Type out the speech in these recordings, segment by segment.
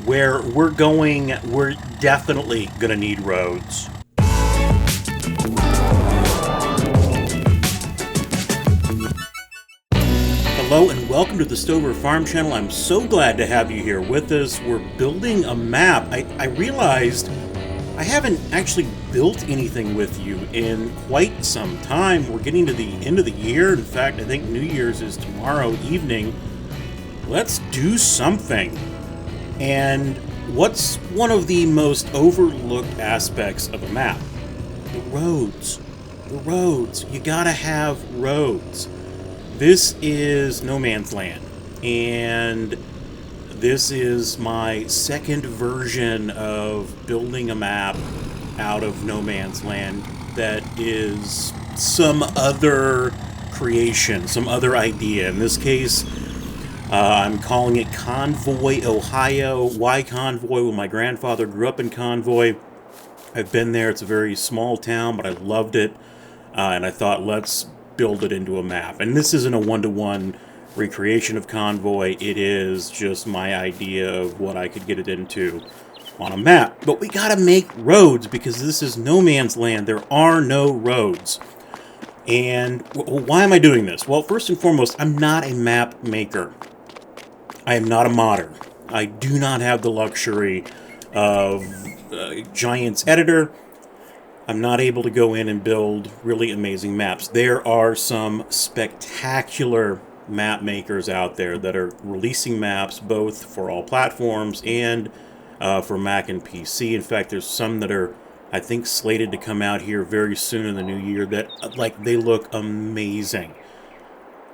Where we're going, we're definitely going to need roads. Hello and welcome to the Stover Farm Channel. I'm so glad to have you here with us. We're building a map. I realized I haven't actually built anything with you in quite some time. We're getting to the end of the year. In fact, I think New Year's is tomorrow evening. Let's do something. And what's one of the most overlooked aspects of a map? The roads. The roads. You gotta have roads. This is No Man's Land, and this is my second version of building a map out of No Man's Land that is some other creation, some other idea. In this case, I'm calling it Convoy, Ohio. Why Convoy? Well, my grandfather grew up in Convoy. I've been there. It's a very small town, but I loved it. And I thought, let's build it into a map. And this isn't a one-to-one recreation of Convoy. It is just my idea of what I could get it into on a map. But we gotta make roads because this is No Man's Land. There are no roads. And why am I doing this? Well, first and foremost, I'm not a map maker. I am not a modder. I do not have the luxury of Giant's editor. I'm not able to go in and build really amazing maps. There are some spectacular map makers out there that are releasing maps both for all platforms and for Mac and PC. In fact, there's some that are, I think, slated to come out here very soon in the new year that, like, they look amazing.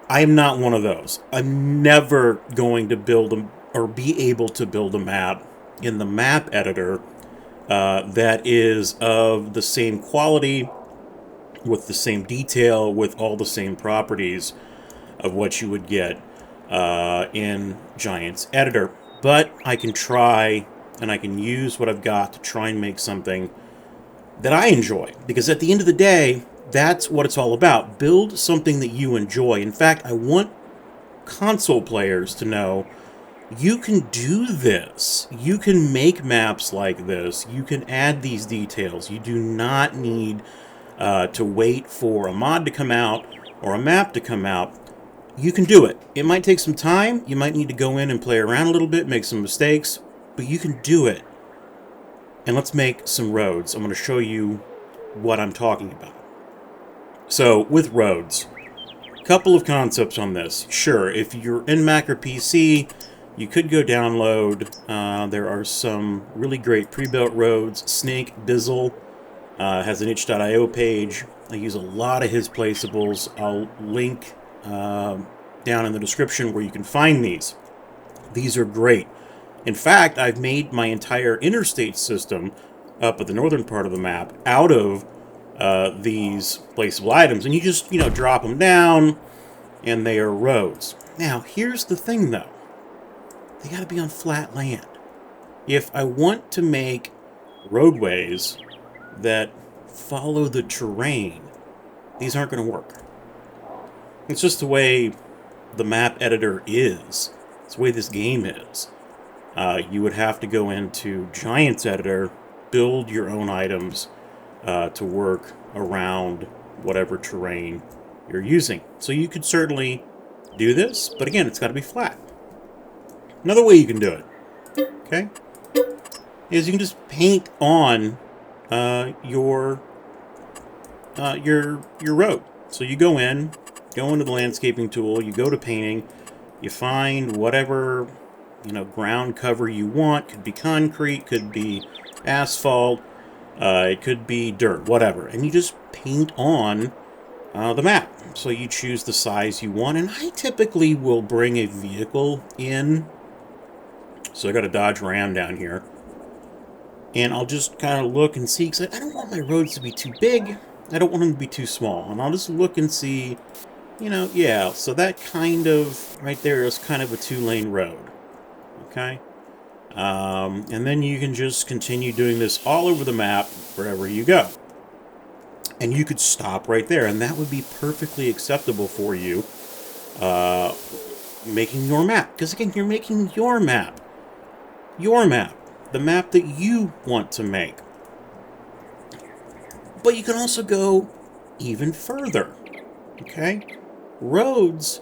I'm not one of those. I'm never going to build or be able to build a map in the map editor that is of the same quality, with the same detail, with all the same properties of what you would get in Giant's editor. But I can try, and I can use what I've got to try and make something that I enjoy. Because at the end of the day, that's what it's all about. Build something that you enjoy. In fact, I want console players to know you can do this. You can make maps like this. You can add these details. You do not need to wait for a mod to come out or a map to come out. You can do it. It might take some time. You might need to go in and play around a little bit, make some mistakes, but you can do it. And let's make some roads. I'm going to show you what I'm talking about. So, with roads, a couple of concepts on this. Sure, if you're in Mac or PC, you could go download. There are some really great pre-built roads. Snake Bizzle has an itch.io page. I use a lot of his placeables. I'll link down in the description where you can find these. These are great. In fact, I've made my entire interstate system up at the northern part of the map out of these placeable items. And you just, drop them down, and they are roads. Now, here's the thing, though. They got to be on flat land. If I want to make roadways that follow the terrain, these aren't going to work. It's just the way the map editor is. It's the way this game is. You would have to go into Giant's editor, build your own items to work around whatever terrain you're using. So you could certainly do this, but again, it's got to be flat. Another way you can do it, okay, is you can just paint on your road. So you go into the landscaping tool, you go to painting, you find whatever ground cover you want. Could be concrete, could be asphalt, it could be dirt, whatever, and you just paint on the map. So you choose the size you want, and I typically will bring a vehicle in. So I got a Dodge Ram down here. And I'll just kind of look and see, because I don't want my roads to be too big. I don't want them to be too small. And I'll just look and see, yeah, so that kind of, right there is kind of a 2-lane road. Okay? And then you can just continue doing this all over the map, wherever you go. And you could stop right there, and that would be perfectly acceptable for you making your map. Because again, you're making your map. your map, the map that you want to make. But you can also go even further, okay? Roads,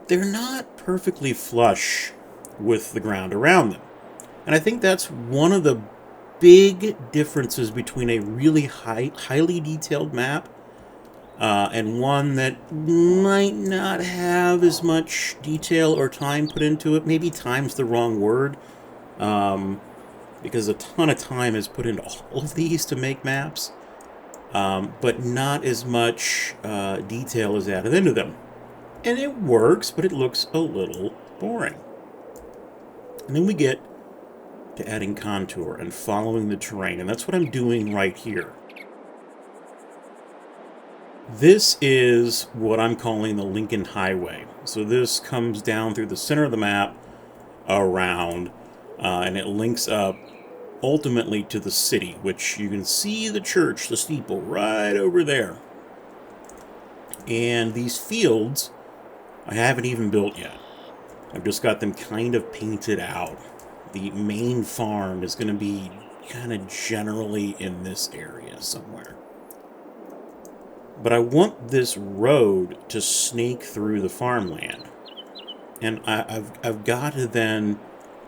they're not perfectly flush with the ground around them. And I think that's one of the big differences between a really highly detailed map and one that might not have as much detail or time put into it. Maybe time's the wrong word, because a ton of time is put into all of these to make maps, but not as much detail is added into them. And it works, but it looks a little boring. And then we get to adding contour and following the terrain, and that's what I'm doing right here. This is what I'm calling the Lincoln Highway. So this comes down through the center of the map around, and it links up ultimately to the city, which you can see the church, the steeple, right over there. And these fields, I haven't even built yet. I've just got them kind of painted out. The main farm is going to be kind of generally in this area somewhere. But I want this road to snake through the farmland. And I've got to then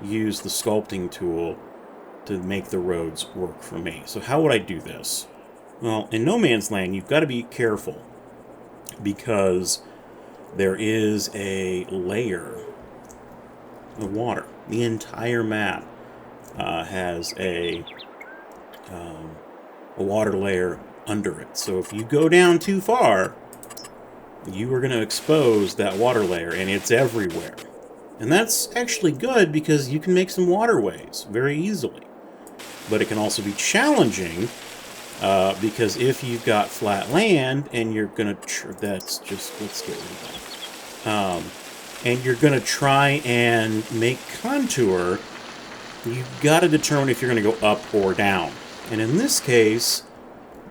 use the sculpting tool to make the roads work for me. So how would I do this? Well, in No Man's Land, you've got to be careful because there is a layer of water. The entire map has a water layer under it. So if you go down too far, you are going to expose that water layer, and it's everywhere. And that's actually good because you can make some waterways very easily. But it can also be challenging because if you've got flat land and you're going to... let's get rid of that. And you're going to try and make contour, you've got to determine if you're going to go up or down. And in this case,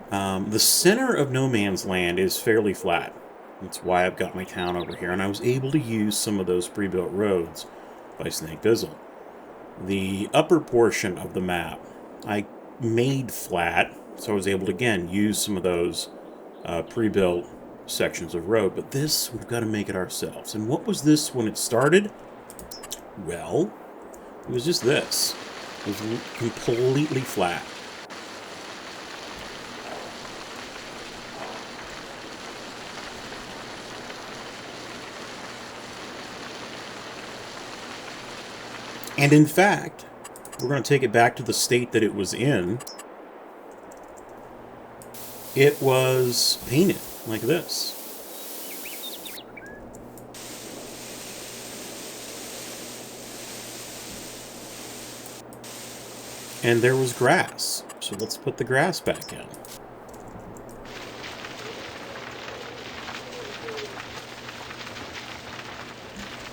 the center of No Man's Land is fairly flat. That's why I've got my town over here. And I was able to use some of those pre-built roads by Snake Bizzle. The upper portion of the map I made flat, so I was able to, again, use some of those pre-built sections of road. But this, we've got to make it ourselves. And what was this when it started? Well, it was just this. It was completely flat. And in fact, we're going to take it back to the state that it was in. It was painted like this. And there was grass. So let's put the grass back in.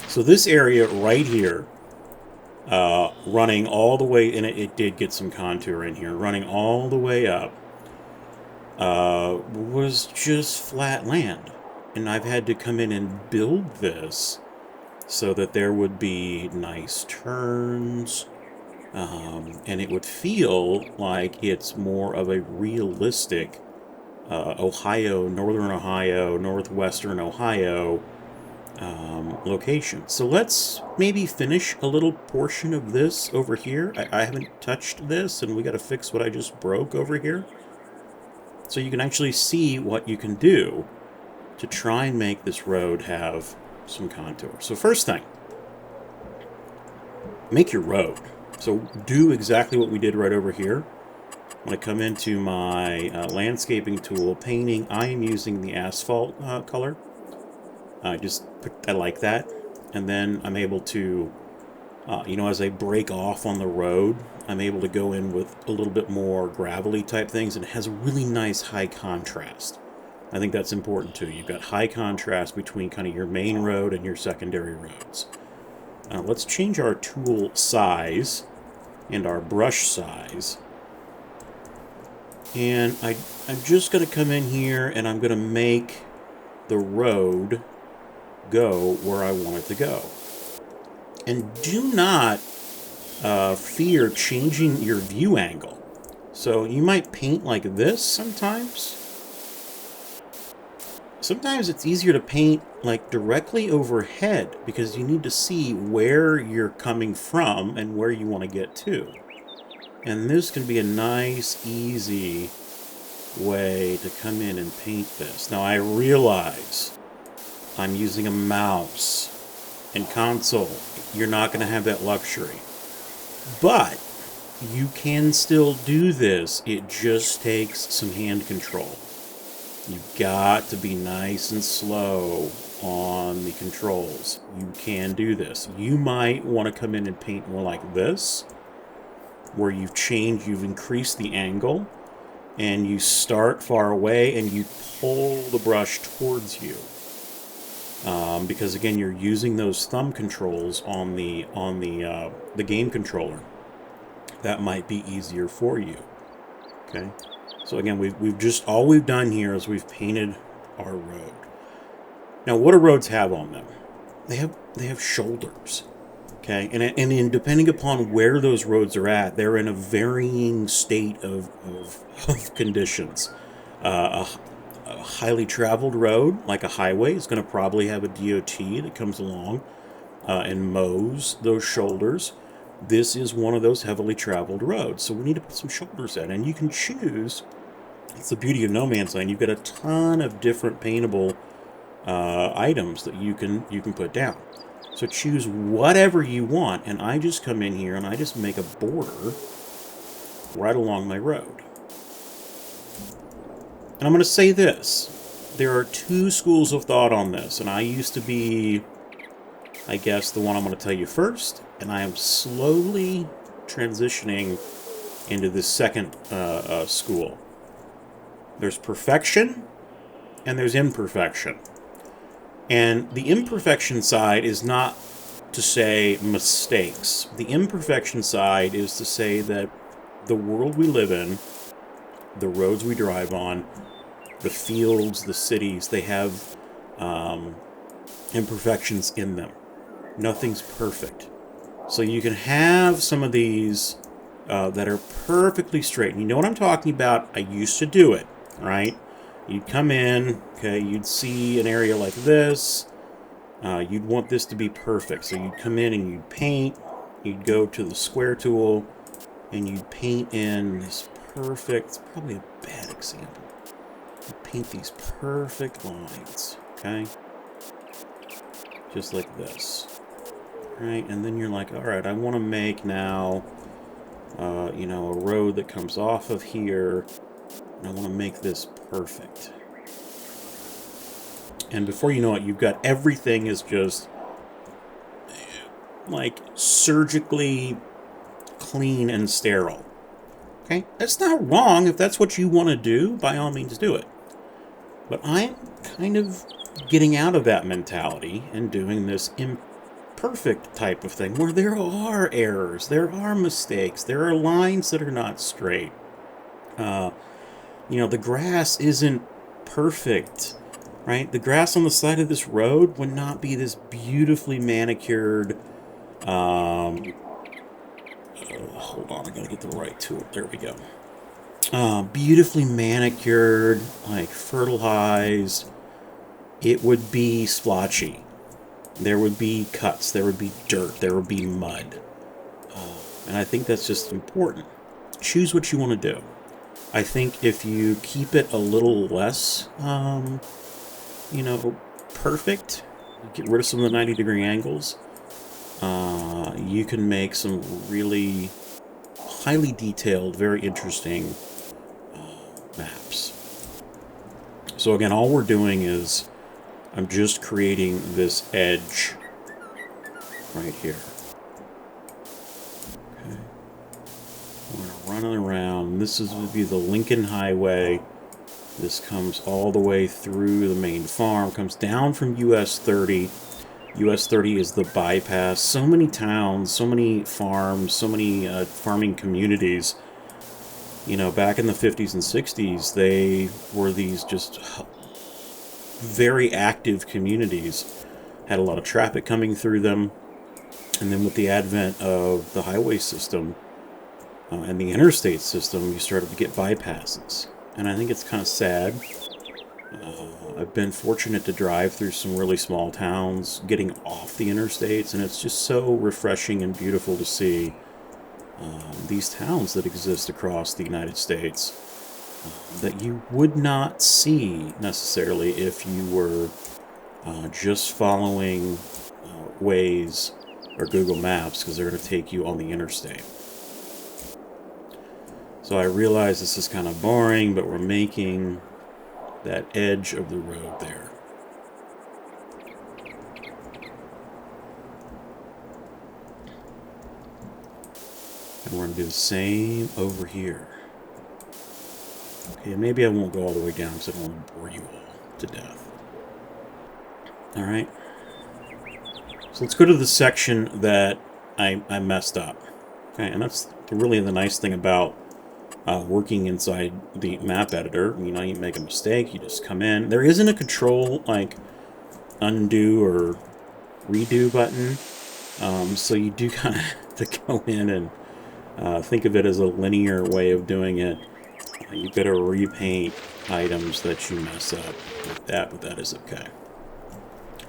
So this area right here, running all the way, and it did get some contour in here, running all the way up, was just flat land. And I've had to come in and build this so that there would be nice turns, and it would feel like it's more of a realistic Ohio, northern Ohio, northwestern Ohio location. So let's maybe finish a little portion of this over here. I haven't touched this, and we got to fix what I just broke over here. So you can actually see what you can do to try and make this road have some contour. So first thing, make your road. So do exactly what we did right over here. When I come into my landscaping tool, painting, I am using the asphalt color. I like that. And then I'm able to, as I break off on the road, I'm able to go in with a little bit more gravelly type things, and it has a really nice high contrast. I think that's important too. You've got high contrast between kind of your main road and your secondary roads. Let's change our tool size and our brush size. And I'm just going to come in here and I'm going to make the road go where I want it to go. And do not fear changing your view angle. So you might paint like this sometimes. Sometimes it's easier to paint like directly overhead because you need to see where you're coming from and where you want to get to. And this can be a nice, easy way to come in and paint this. Now I realize I'm using a mouse and console. You're not going to have that luxury. But you can still do this. It just takes some hand control. You've got to be nice and slow on the controls. You can do this. You might want to come in and paint more like this, where you've increased the angle, and you start far away and you pull the brush towards you. Because again, you're using those thumb controls on the game controller. That might be easier for you. Okay. So again, all we've done here is we've painted our road. Now, what do roads have on them? They have shoulders. Okay, and depending upon where those roads are at, they're in a varying state of conditions. A highly traveled road, like a highway, is going to probably have a DOT that comes along and mows those shoulders. This is one of those heavily traveled roads, so we need to put some shoulders in, and you can choose. It's the beauty of No Man's Land. You've got a ton of different paintable items that you can put down. So choose whatever you want, and I just come in here and I just make a border right along my road. And I'm going to say this. There are two schools of thought on this, and I used to be, I guess, the one I'm going to tell you first, and I am slowly transitioning into this second school. There's perfection, and there's imperfection. And the imperfection side is not to say mistakes. The imperfection side is to say that the world we live in, the roads we drive on, the fields, the cities, they have imperfections in them. Nothing's perfect. So you can have some of these that are perfectly straight. And you know what I'm talking about? I used to do it, right? You'd come in, okay, you'd see an area like this. You'd want this to be perfect. So you'd come in and you'd paint. You'd go to the square tool and you'd paint in this perfect, it's probably a bad example. You paint these perfect lines, okay? Just like this. Right, and then you're like, all right, I want to make now, a road that comes off of here. And I want to make this perfect. And before you know it, you've got everything is just like surgically clean and sterile. Okay? That's not wrong. If that's what you want to do, by all means do it. But I'm kind of getting out of that mentality and doing this imperfect type of thing where there are errors, there are mistakes, there are lines that are not straight. The grass isn't perfect, right? The grass on the side of this road would not be this beautifully manicured. Hold on, I gotta get the right tool. There we go. Beautifully manicured, like fertilized. It would be splotchy. There would be cuts. There would be dirt. There would be mud. And I think that's just important. Choose what you want to do. I think if you keep it a little less, perfect, get rid of some of the 90-degree angles, you can make some really highly detailed, very interesting maps. So again, all we're doing is I'm just creating this edge right here. Okay. We're running around. This would be the Lincoln Highway. This comes all the way through the main farm, comes down from US 30. US 30 is the bypass. So many towns, so many farms, so many farming communities. Back in the 50s and 60s, they were these just very active communities. Had a lot of traffic coming through them. And then with the advent of the highway system and the interstate system, you started to get bypasses. And I think it's kind of sad. I've been fortunate to drive through some really small towns, getting off the interstates, and it's just so refreshing and beautiful to see these towns that exist across the United States that you would not see necessarily if you were just following Waze or Google Maps, because they're going to take you on the interstate. So I realize this is kind of boring, but we're making that edge of the road there. And we're going to do the same over here. Okay, maybe I won't go all the way down because I don't want to bore you all to death. Alright. So let's go to the section that I messed up. Okay, and that's really the nice thing about working inside the map editor. You know, you make a mistake, you just come in. There isn't a control, like, undo or redo button. So you do kind of have to go in and think of it as a linear way of doing it. You got to repaint items that you mess up like that, but that is okay.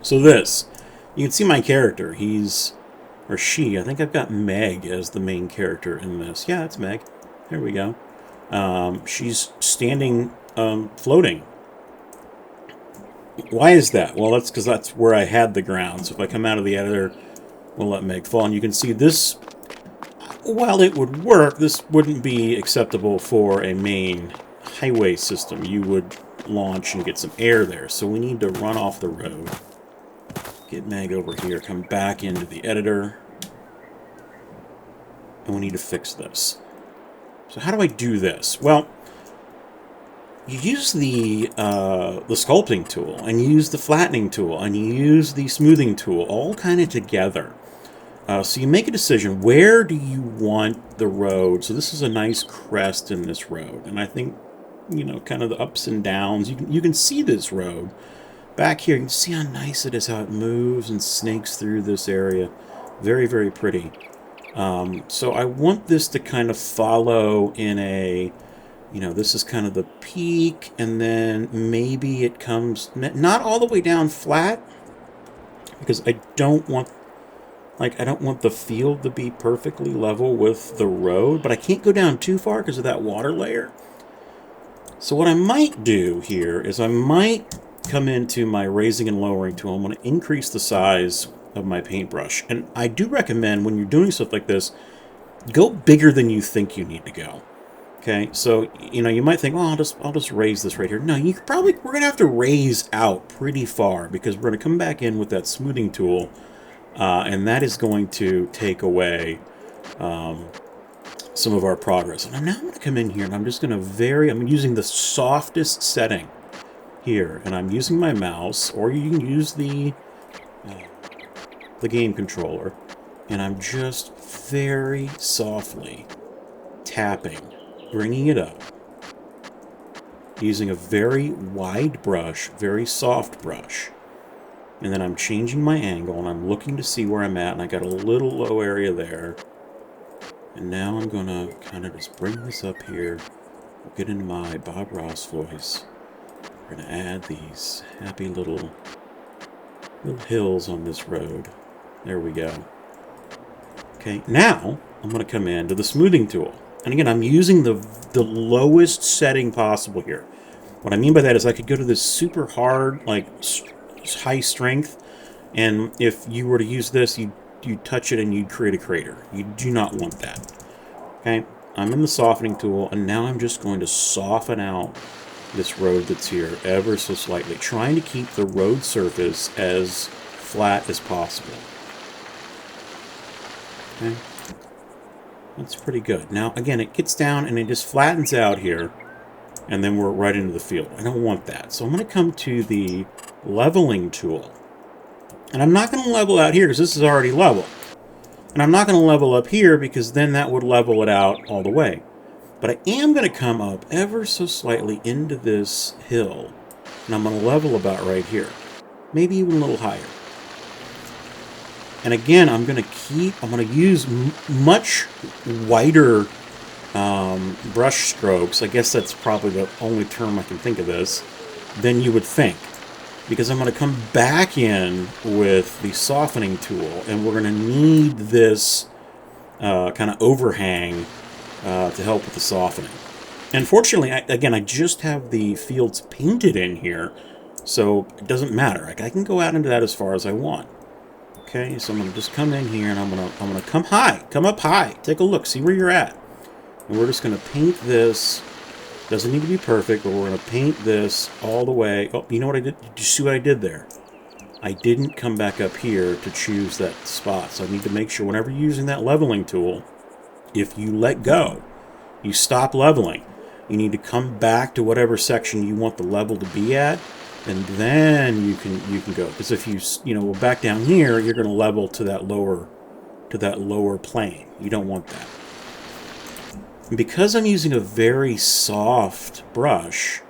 So this, you can see my character. He's, or she, I think I've got Meg as the main character in this. Yeah, it's Meg. There we go. She's standing, floating. Why is that? Well, that's because that's where I had the ground. So if I come out of the editor, we'll let Meg fall. And you can see this, while it would work, this wouldn't be acceptable for a main highway system. You would launch and get some air there. So we need to run off the road. Get Meg over here, come back into the editor. And we need to fix this. So how do I do this? Well, you use the sculpting tool, and you use the flattening tool, and you use the smoothing tool, all kind of together. So you make a decision, where do you want the road? So this is a nice crest in this road, and I think, you know, kind of the ups and downs. You can see this road. Back here, you can see how nice it is, how it moves and snakes through this area. Very, very pretty. So I want this to kind of follow in a, you know, this is kind of the peak, and then maybe it comes, not all the way down flat, because I don't want, like, I don't want the field to be perfectly level with the road, but I can't go down too far because of that water layer. So what I might do here is I might come into my raising and lowering tool. I'm going to increase the size of my paintbrush. And I do recommend when you're doing stuff like this, go bigger than you think you need to go. Okay, so, you know, you might think, well, I'll just raise this right here. No, we're going to have to raise out pretty far, because we're going to come back in with that smoothing tool, and that is going to take away some of our progress. And now I'm going to come in here, and I'm just going to I'm using the softest setting here, and I'm using my mouse, or you can use the game controller, and I'm just very softly tapping, bringing it up, using a very wide brush, very soft brush, and then I'm changing my angle, and I'm looking to see where I'm at, and I got a little low area there, and now I'm going to kind of just bring this up here, get into my Bob Ross voice. We're going to add these happy little hills on this road. There we go. Okay, now I'm going to come into the smoothing tool. And again, I'm using the lowest setting possible here. What I mean by that is I could go to this super hard, like high strength, and if you were to use this, you'd touch it and you'd create a crater. You do not want that. Okay, I'm in the softening tool, and now I'm just going to soften out this road that's here ever so slightly, trying to keep the road surface as flat as possible. Okay, that's pretty good. Now, again, it gets down and it just flattens out here, and then we're right into the field. I don't want that. So I'm going to come to the leveling tool. And I'm not going to level out here because this is already level. And I'm not going to level up here because then that would level it out all the way. But I am going to come up ever so slightly into this hill, and I'm going to level about right here. Maybe even a little higher. And again, I'm going to use much whiter brush strokes. I guess that's probably the only term I can think of this, than you would think. Because I'm going to come back in with the softening tool, and we're going to need this kind of overhang to help with the softening. And fortunately, I just have the fields painted in here, so it doesn't matter. I can go out into that as far as I want. Okay, so I'm going to just come in here, and I'm gonna come up high. Take a look, see where you're at. And we're just going to paint this. Doesn't need to be perfect, but we're going to paint this all the way. Oh, you know what I did? Did you see what I did there? I didn't come back up here to choose that spot. So I need to make sure whenever you're using that leveling tool, if you let go, you stop leveling. You need to come back to whatever section you want the level to be at, and then you can go. Because if you know back down here, you're going to level to that lower plane. You don't want that. Because I'm using a very soft brush,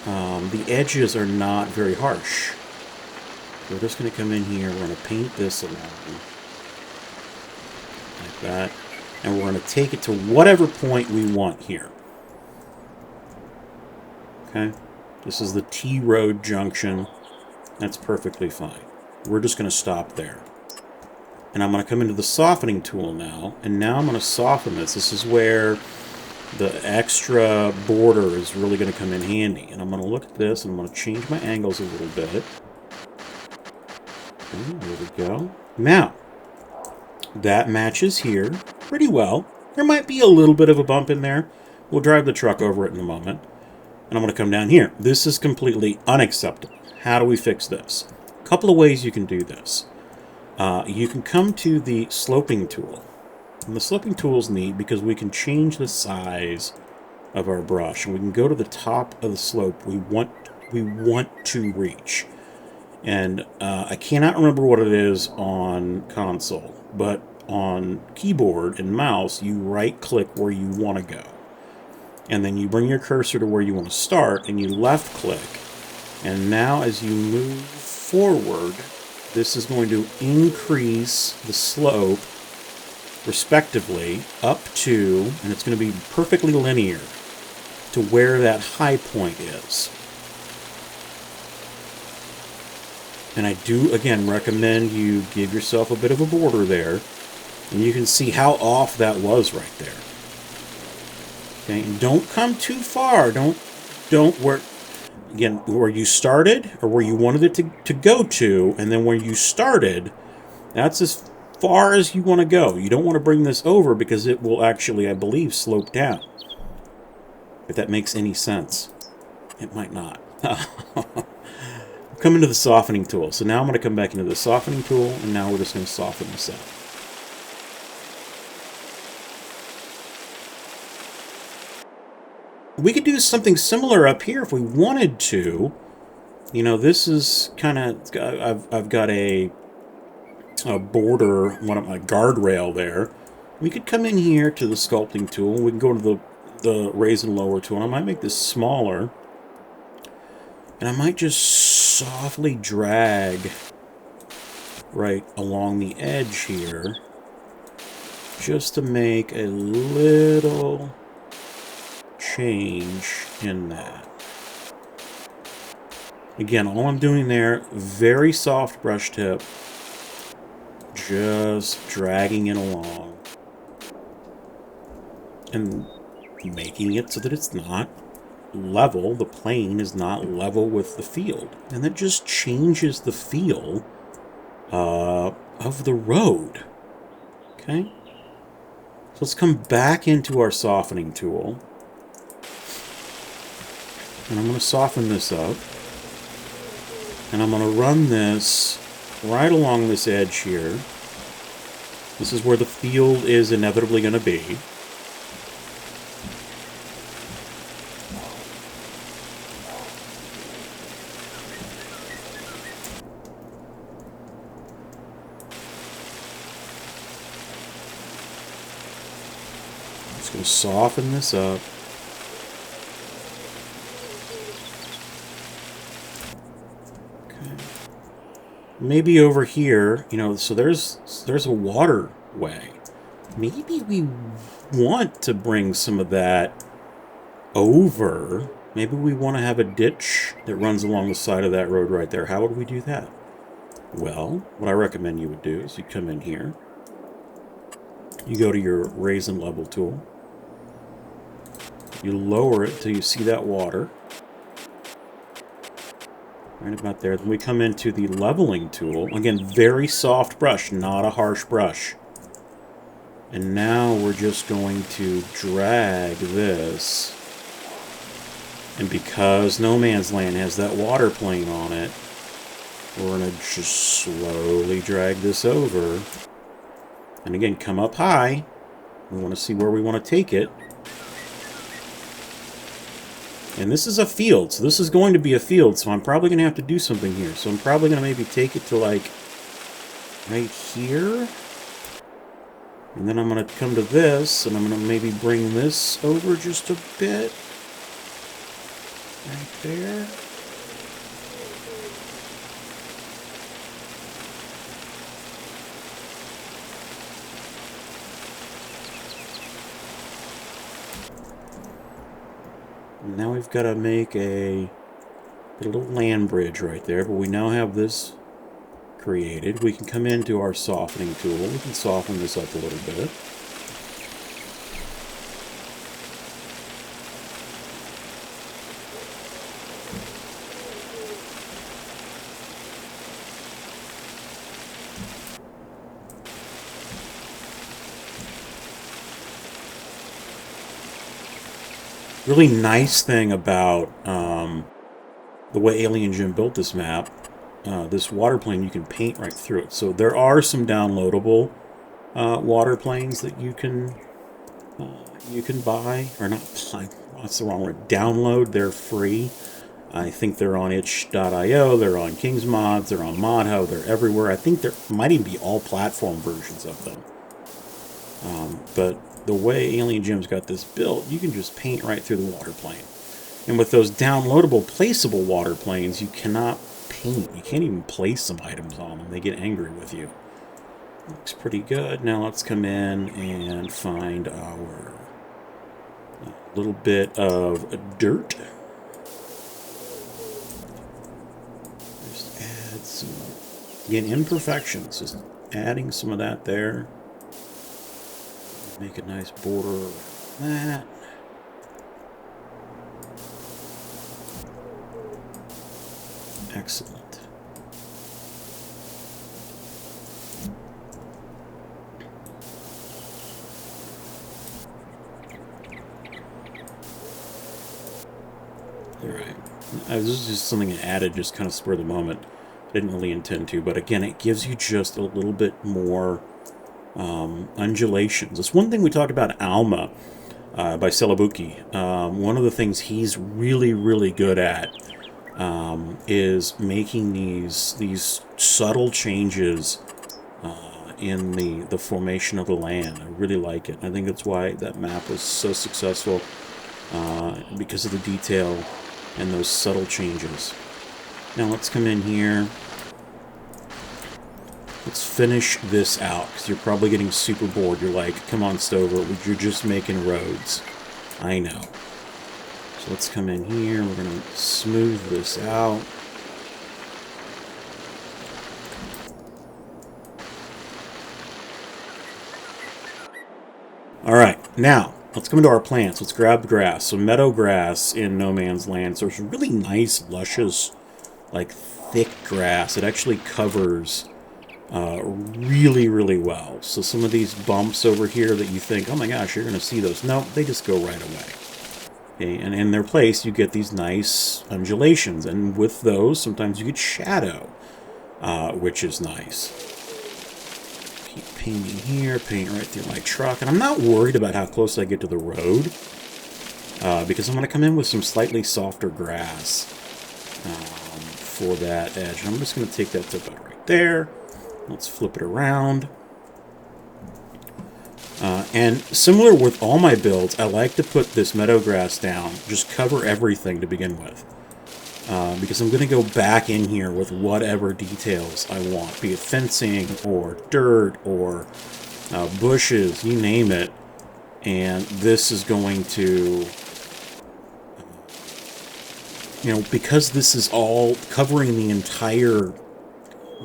the edges are not very harsh. We're just going to come in here, we're going to paint this along, like that, and we're going to take it to whatever point we want here. Okay? This is the T-road junction. That's perfectly fine. We're just going to stop there. And I'm going to come into the softening tool now, and now I'm going to soften this. This is where the extra border is really going to come in handy. And I'm going to look at this, and I'm going to change my angles a little bit. Okay, there we go. Now, that matches here pretty well. There might be a little bit of a bump in there. We'll drive the truck over it in a moment. And I'm going to come down here. This is completely unacceptable. How do we fix this? A couple of ways you can do this. You can come to the sloping tool. And the sloping tool is neat because we can change the size of our brush. And we can go to the top of the slope we want to reach. And I cannot remember what it is on console, but on keyboard and mouse, you right-click where you want to go. And then you bring your cursor to where you want to start, and you left-click. And now as you move forward, this is going to increase the slope respectively up to, and it's going to be perfectly linear to where that high point is. And I do, again, recommend you give yourself a bit of a border there, and you can see how off that was right there. Okay, and don't come too far. Don't where you started or where you wanted it to go to, and then where you started, that's as far as you want to go. You don't want to bring this over because it will actually, I believe, slope down. If that makes any sense. It might not. Come into the softening tool. So now I'm going to come back into the softening tool, and now we're just going to soften this up. We could do something similar up here if we wanted to. You know, this is kind of, I've got a border, one of my guardrail there. We could come in here to the sculpting tool. We can go to the raise and lower tool. I might make this smaller. And I might just softly drag right along the edge here, just to make a little change in that. Again, all I'm doing there, very soft brush tip, just dragging it along and making it so that it's not level, the plane is not level with the field. And that just changes the feel of the road. Okay? So let's come back into our softening tool. And I'm going to soften this up. And I'm going to run this right along this edge here. This is where the field is inevitably going to be. Just going to soften this up. maybe over here, you know, so there's a waterway. Maybe we want to bring some of that over. Maybe we want to have a ditch that runs along the side of that road right there. How would we do that? Well, what I recommend you would do is you come in here. You go to your raise and level tool. You lower it till you see that water. Right about there. Then we come into the leveling tool. Again, very soft brush, not a harsh brush. And now we're just going to drag this. And because No Man's Land has that water plane on it, we're going to just slowly drag this over. And again, come up high. We want to see where we want to take it. And this is a field, so this is going to be a field, so I'm probably going to have to do something here. So I'm probably going to maybe take it to, like, right here. And then I'm going to come to this, and I'm going to maybe bring this over just a bit. Right there. And now we've got to make a little land bridge right there, but we now have this created. We can come into our softening tool. We can soften this up a little bit. Really nice thing about the way Alien Jim built this map, this water plane, you can paint right through it. So there are some downloadable water planes that you can buy, or not buy, that's the wrong word, download. They're free. I think they're on itch.io, they're on King's Mods, they're on ModHub, they're everywhere. I think there might even be all platform versions of them. But the way Alien Jim's got this built, you can just paint right through the water plane. And with those downloadable, placeable water planes, you cannot paint. You can't even place some items on them. They get angry with you. Looks pretty good. Now let's come in and find our little bit of dirt. Just add some, again, imperfections. Just adding some of that there. Make a nice border of that. Excellent. Alright. This is just something I added, just kind of spur of the moment. I didn't really intend to, but again, it gives you just a little bit more undulations. It's one thing we talked about Alma by Celabuki. One of the things he's really, really good at is making these subtle changes in the formation of the land. I really like it. I think that's why that map was so successful, because of the detail and those subtle changes. Now let's come in here. Let's finish this out, because you're probably getting super bored. You're like, come on, Stover, you're just making roads. I know. So let's come in here. We're going to smooth this out. Alright, now, let's come into our plants. Let's grab the grass. So meadow grass in No Man's Land. So it's really nice, luscious, like thick grass. It actually covers really, really well. So some of these bumps over here that you think, oh my gosh, you're going to see those. No, they just go right away. Okay, and in their place, you get these nice undulations. And with those, sometimes you get shadow, which is nice. Keep painting here, paint right through my truck. And I'm not worried about how close I get to the road, because I'm going to come in with some slightly softer grass for that edge. And I'm just going to take that to about right there. Let's flip it around. And similar with all my builds, I like to put this meadow grass down, just cover everything to begin with. because I'm going to go back in here with whatever details I want, be it fencing or dirt or bushes, you name it. And this is going to, because this is all covering the entire,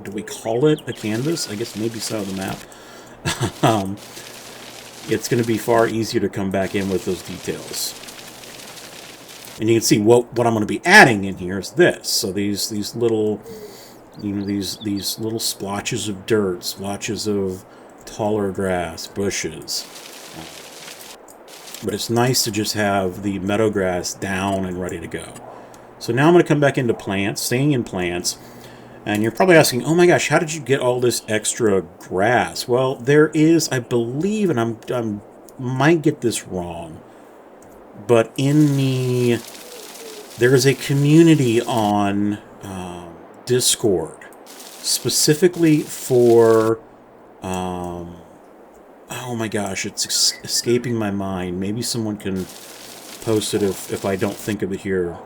do we call it a canvas? I guess maybe so, the map. It's going to be far easier to come back in with those details. And you can see what I'm going to be adding in here is this. So these little, these little splotches of dirt, splotches of taller grass, bushes. But it's nice to just have the meadow grass down and ready to go. So now I'm going to come back into plants, staying in plants. And you're probably asking, oh my gosh, how did you get all this extra grass? Well, there is, I believe, and I might get this wrong, but there is a community on Discord specifically for, oh my gosh, it's escaping my mind. Maybe someone can post it if I don't think of it here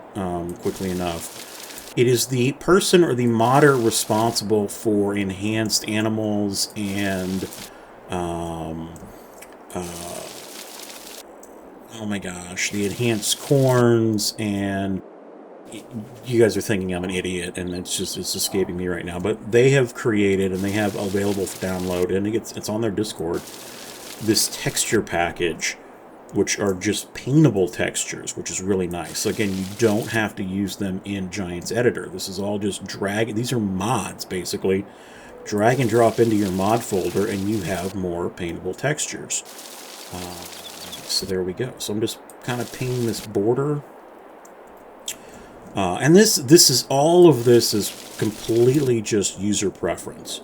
quickly enough. It is the person or the modder responsible for enhanced animals and, oh my gosh, the enhanced corns, and you guys are thinking I'm an idiot, and it's escaping me right now. But they have created, and they have available for download, and it's on their Discord, this texture package, which are just paintable textures, which is really nice. So again, you don't have to use them in Giants Editor. This is all just drag. These are mods, basically. Drag and drop into your mod folder, and you have more paintable textures. So there we go. So I'm just kind of painting this border. And this is, all of this is completely just user preference.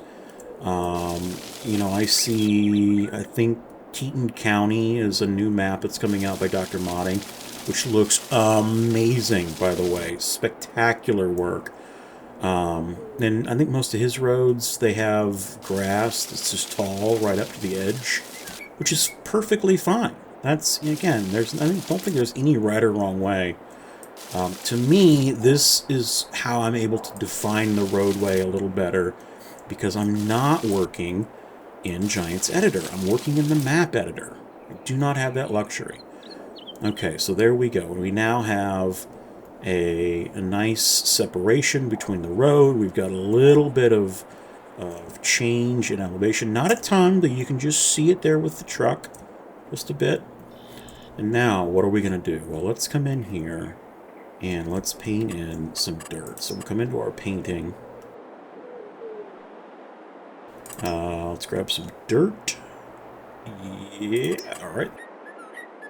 I see, I think, Teton County is a new map that's coming out by Dr. Modding, which looks amazing, by the way. Spectacular work. And I think most of his roads, they have grass that's just tall right up to the edge, which is perfectly fine. That's, again, I don't think there's any right or wrong way. To me, this is how I'm able to define the roadway a little better, because I'm not working in Giants Editor. I'm working in the map editor. I do not have that luxury. Okay, so there we go. We now have a nice separation between the road. We've got a little bit of change in elevation. Not a ton, but you can just see it there with the truck. Just a bit. And now, what are we going to do? Well, let's come in here and let's paint in some dirt. So we'll come into our painting. Let's grab some dirt. Yeah, all right.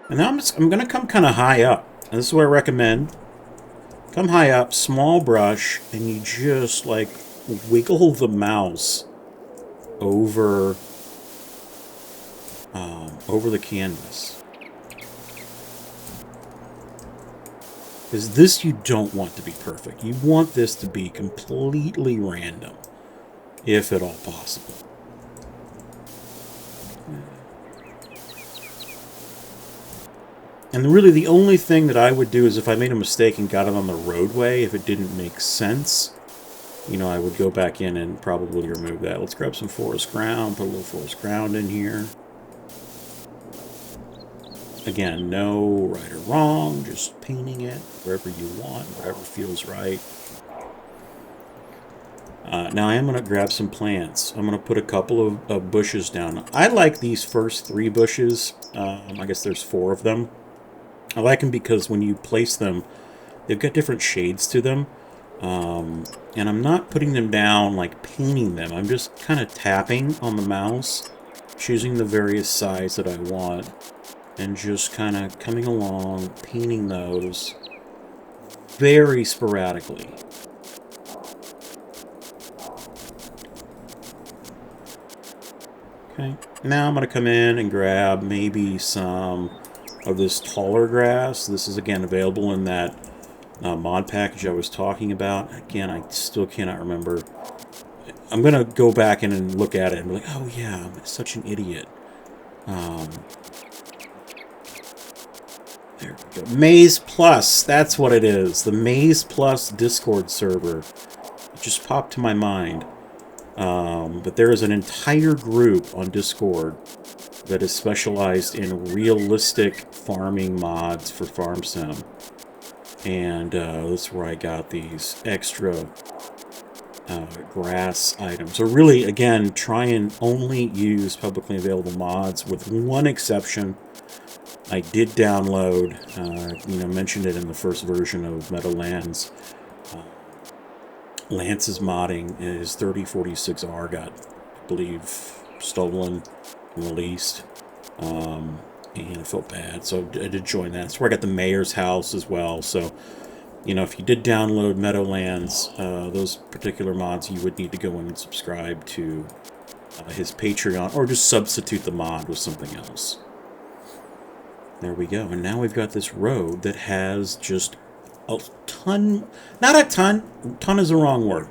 And now I'm going to come kind of high up. And this is what I recommend. Come high up, small brush, and you just, like, wiggle the mouse over, over the canvas. Because this you don't want to be perfect. You want this to be completely random, if at all possible. And really the only thing that I would do is if I made a mistake and got it on the roadway, if it didn't make sense, I would go back in and probably remove that. Let's grab some forest ground, put a little forest ground in here. Again, no right or wrong, just painting it wherever you want, whatever feels right. Now I am going to grab some plants. I'm going to put a couple of bushes down. I like these first 3 bushes. I guess there's 4 of them. I like them because when you place them, they've got different shades to them. And I'm not putting them down like painting them. I'm just kind of tapping on the mouse, choosing the various size that I want, and just kind of coming along, painting those very sporadically. Okay, now I'm going to come in and grab maybe some of this taller grass. This is, again, available in that mod package I was talking about. Again, I still cannot remember. I'm going to go back in and look at it and be like, oh yeah, I'm such an idiot. There we go. Maze Plus, that's what it is. The Maze Plus Discord server. It just popped to my mind. But there is an entire group on Discord that is specialized in realistic farming mods for Farm Sim. And that's where I got these extra grass items. So really, again, try and only use publicly available mods, with one exception. I did download, mentioned it in the first version of Meadowlands. Lance's modding, his 3046R got, I believe, stolen and released. And I felt bad, so I did join that. That's where I got the mayor's house as well. So, if you did download Meadowlands, those particular mods, you would need to go in and subscribe to his Patreon, or just substitute the mod with something else. There we go. And now we've got this road that has just a ton, not a ton is the wrong word,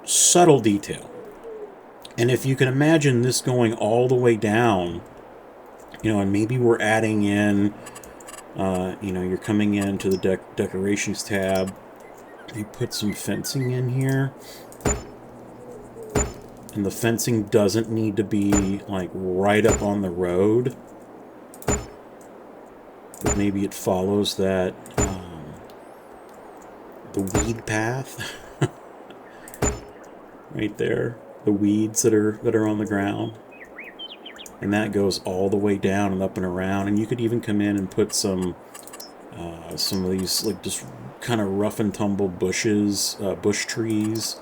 subtle detail. And if you can imagine this going all the way down, and maybe we're adding in, you're coming into the decorations tab, you put some fencing in here, and the fencing doesn't need to be like right up on the road, but maybe it follows that the weed path right there, the weeds that are on the ground, and that goes all the way down and up and around. And you could even come in and put some of these, like, just kind of rough and tumble bushes, bush trees.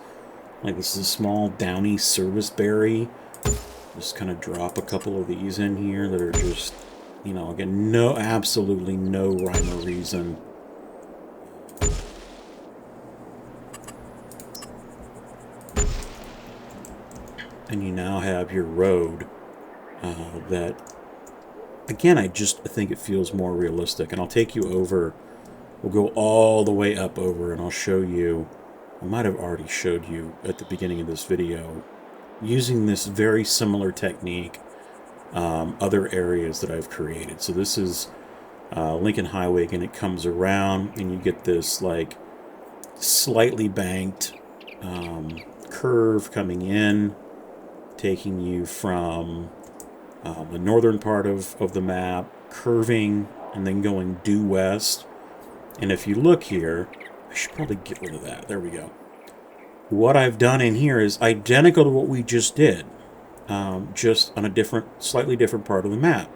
Like, this is a small downy serviceberry. Just kind of drop a couple of these in here that are just, again, absolutely no rhyme or reason. And you now have your road that, again, I think it feels more realistic. And I'll take you over. We'll go all the way up over, and I'll show you. I might have already showed you at the beginning of this video, using this very similar technique, other areas that I've created. So this is Lincoln Highway, and it comes around, and you get this, like, slightly banked curve coming in, taking you from the northern part of the map, curving, and then going due west. And if you look here, I should probably get rid of that. There we go. What I've done in here is identical to what we just did, just on a slightly different part of the map.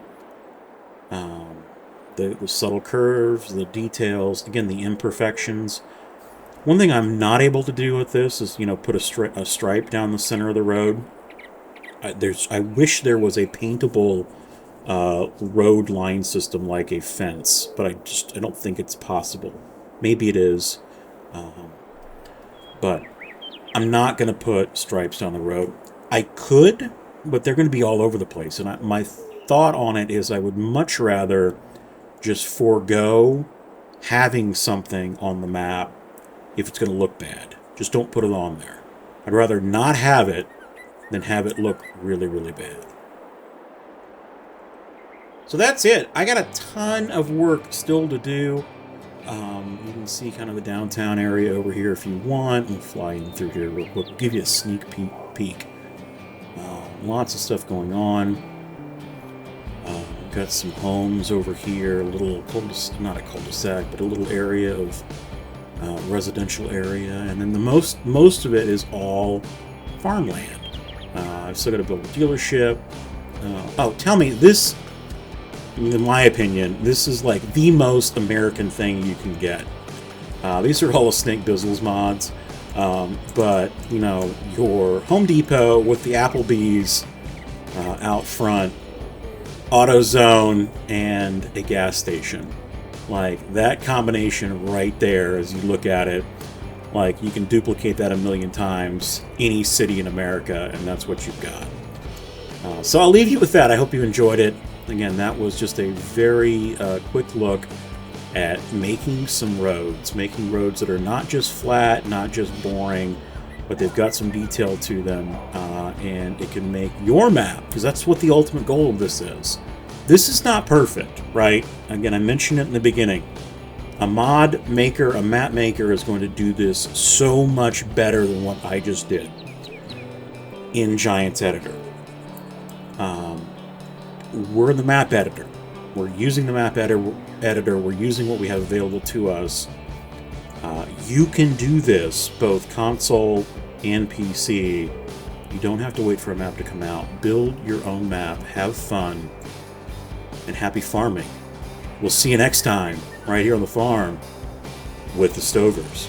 The subtle curves, the details, again, the imperfections. One thing I'm not able to do with this is, put a stripe down the center of the road. I wish there was a paintable road line system like a fence, but I don't think it's possible. Maybe it is, but I'm not going to put stripes down the road. I could, but they're going to be all over the place. And my thought on it is I would much rather just forego having something on the map if it's going to look bad. Just don't put it on there. I'd rather not have it than have it look really, really bad. So that's it. I got a ton of work still to do. You can see kind of the downtown area over here if you want. We'll fly in through here real quick. Give you a sneak peek. Lots of stuff going on. Got some homes over here. A little not a cul-de-sac, but a little area of residential area. And then the most of it is all farmland. I've still got to build a dealership. Tell me, this, in my opinion, this is like the most American thing you can get. These are all the Snake Bizzles mods. But, your Home Depot with the Applebee's out front, AutoZone, and a gas station. Like, that combination right there, as you look at it, like, you can duplicate that a million times, any city in America, and that's what you've got. So I'll leave you with that. I hope you enjoyed it. Again, that was just a very quick look at making some roads. Making roads that are not just flat, not just boring, but they've got some detail to them, and it can make your map, because that's what the ultimate goal of this is. This is not perfect, right? Again, I mentioned it in the beginning. A mod maker, a map maker is going to do this so much better than what I just did in Giants Editor. We're the map editor. We're using the map editor. We're using what we have available to us. You can do this both console and PC. You don't have to wait for a map to come out. Build your own map, have fun, and happy farming. We'll see you next time, right here on the farm with the Stovers.